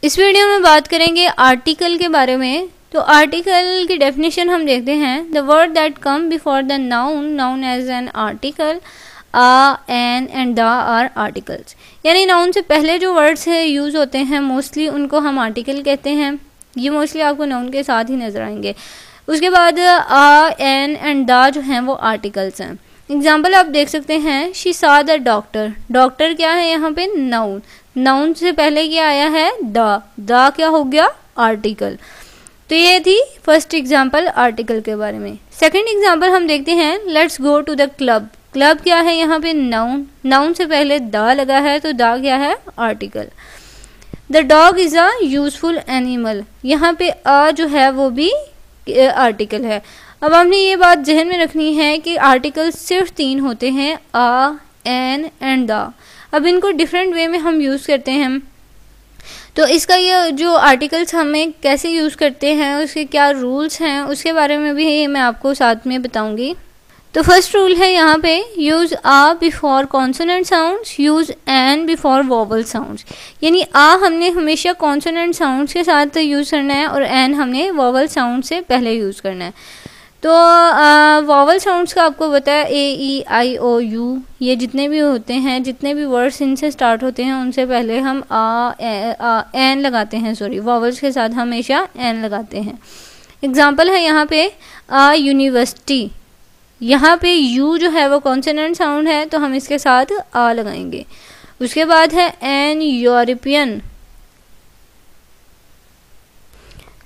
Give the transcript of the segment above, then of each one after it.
इस वीडियो में बात करेंगे आर्टिकल के बारे में। तो आर्टिकल की डेफिनेशन हम देखते हैं। The word that come before the noun noun as an article, a, an and the are articles. यानी नाउन से पहले जो वर्ड्स है यूज़ होते हैं मोस्टली उनको हम आर्टिकल कहते हैं। ये मोस्टली आपको नाउन के साथ ही नजर आएंगे। उसके बाद आ, एन एंड द जो हैं वो आर्टिकल्स हैं। एग्जाम्पल आप देख सकते हैं, शी सा द डॉक्टर। डॉक्टर क्या है यहाँ पे? नाउन। नाउन से पहले क्या आया है? द क्या हो गया? आर्टिकल। तो ये थी फर्स्ट एग्जाम्पल आर्टिकल के बारे में। सेकंड एग्जाम्पल हम देखते हैं, let's go to the club. Club क्या है यहाँ पे? नाउन। नाउन से पहले द लगा है तो द क्या है? Article. The dog is a useful animal. यहाँ पे अ जो है वो भी आर्टिकल है। अब हमने ये बात जहन में रखनी है कि आर्टिकल सिर्फ 3 होते हैं, आ, एन एंड द। अब इनको डिफरेंट वे में हम यूज़ करते हैं। तो इसका ये जो आर्टिकल्स हमें कैसे यूज़ करते हैं, उसके क्या रूल्स हैं, उसके बारे में भी मैं आपको साथ में बताऊंगी। तो फर्स्ट रूल है यहाँ पे, use a before consonant sounds, use an before vowel sounds. यानी आ हमने हमेशा कॉन्सोनेंट साउंड्स के साथ यूज़ करना है और एन हमने वोवल साउंड से पहले यूज़ करना है। तो वोवल साउंड्स का आपको पता है, ए, ई, आई, ओ, यू, ये जितने भी होते हैं, जितने भी वर्ड्स इनसे स्टार्ट होते हैं उनसे पहले हम एन लगाते हैं। सॉरी, वोवल्स के साथ हमेशा एन लगाते हैं। एग्जांपल है यहाँ पे यूनिवर्सिटी। यहाँ पे यू जो है वो कॉन्सोनेंट साउंड है तो हम इसके साथ आ लगाएंगे। उसके बाद है एन यूरोपियन,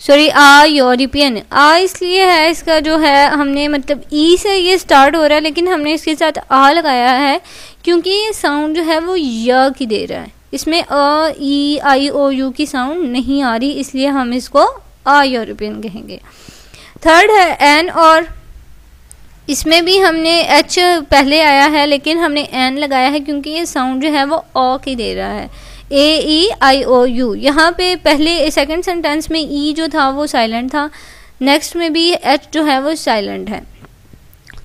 सॉरी आ यूरोपियन। आ इसलिए है, इसका जो है हमने मतलब ई से ये स्टार्ट हो रहा है लेकिन हमने इसके साथ आ लगाया है क्योंकि ये साउंड जो है वो य की दे रहा है। इसमें अ, ई, आई, ओ, यू की साउंड नहीं आ रही, इसलिए हम इसको आ यूरोपियन कहेंगे। थर्ड है एन और। इसमें भी हमने एच पहले आया है लेकिन हमने एन लगाया है क्योंकि ये साउंड जो है वो ओ की दे रहा है। ए, ई, आई, ओ, यू। यहाँ पे पहले सेकंड सेंटेंस में ई जो था वो साइलेंट था, नेक्स्ट में भी एच जो है वो साइलेंट है।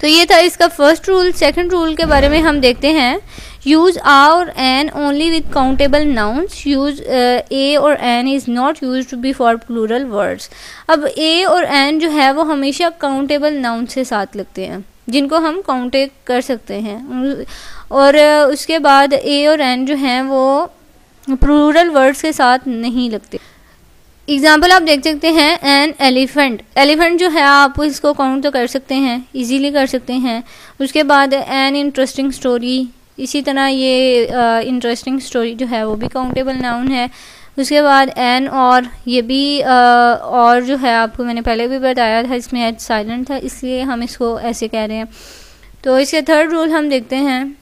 तो ये था इसका फर्स्ट रूल। सेकंड रूल के बारे में हम देखते हैं, यूज आ और an only with countable nouns, use a और an is not used before plural words. अब ए और एन जो है वो हमेशा काउंटेबल नाउन से साथ लगते हैं जिनको हम काउंट कर सकते हैं, और उसके बाद ए और एन जो हैं वो प्लूरल वर्ड्स के साथ नहीं लगते। एग्जाम्पल आप देख सकते हैं, एन एलिफेंट। एलिफेंट जो है आप इसको काउंट तो कर सकते हैं, इजीली कर सकते हैं। उसके बाद एन इंटरेस्टिंग स्टोरी, इसी तरह ये इंटरेस्टिंग स्टोरी जो है वो भी काउंटेबल नाउन है। उसके बाद एन और, ये भी और जो है आपको मैंने पहले भी बताया था इसमें एच साइलेंट था इसलिए हम इसको ऐसे कह रहे हैं। तो इसके थर्ड रूल हम देखते हैं,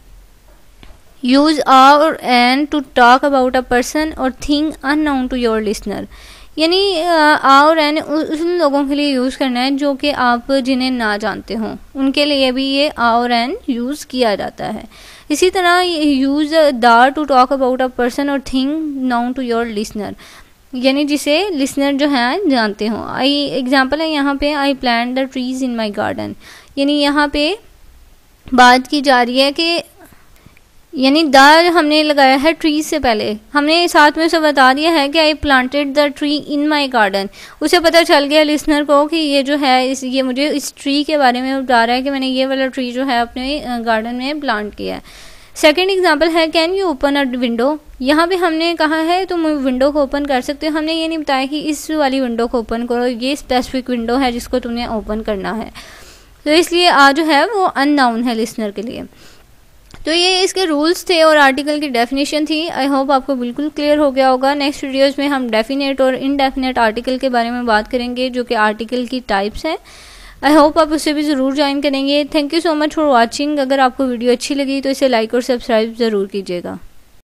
यूज आ और an to talk about a person और thing unknown to your listener. यानी आ और एन उन लोगों के लिए यूज़ करना है जो कि आप जिन्हें ना जानते हों, उनके लिए भी ये आ और एन यूज़ किया जाता है। इसी तरह use the to talk about a person और thing known to your listener, यानी जिसे लिसनर जो है जानते हों। आई एग्जाम्पल है यहाँ पे, I plant the trees in my garden. यानी यहाँ पे बात की जा रही है कि यानी द हमने लगाया है ट्रीज से पहले, हमने साथ में उसे बता दिया है कि I planted the tree in my garden. उसे पता चल गया लिसनर को कि ये जो है ये मुझे इस ट्री के बारे में बता रहा है कि मैंने ये वाला ट्री जो है अपने गार्डन में प्लांट किया है। सेकेंड एग्जाम्पल है, can you open a window. यहाँ पे हमने कहा है तुम विंडो को ओपन कर सकते हो, हमने ये नहीं बताया कि इस वाली विंडो को ओपन करो, ये स्पेसिफिक विंडो है जिसको तुमने ओपन करना है। तो इसलिए आ जो है वो अननाउन है लिसनर के लिए। तो ये इसके रूल्स थे और आर्टिकल की डेफिनेशन थी। आई होप आपको बिल्कुल क्लियर हो गया होगा। नेक्स्ट वीडियोज़ में हम डेफिनेट और इनडेफिनेट आर्टिकल के बारे में बात करेंगे जो कि आर्टिकल की टाइप्स हैं। आई होप आप उससे भी ज़रूर ज्वाइन करेंगे। Thank you so much for watching. अगर आपको वीडियो अच्छी लगी तो इसे लाइक और सब्सक्राइब ज़रूर कीजिएगा।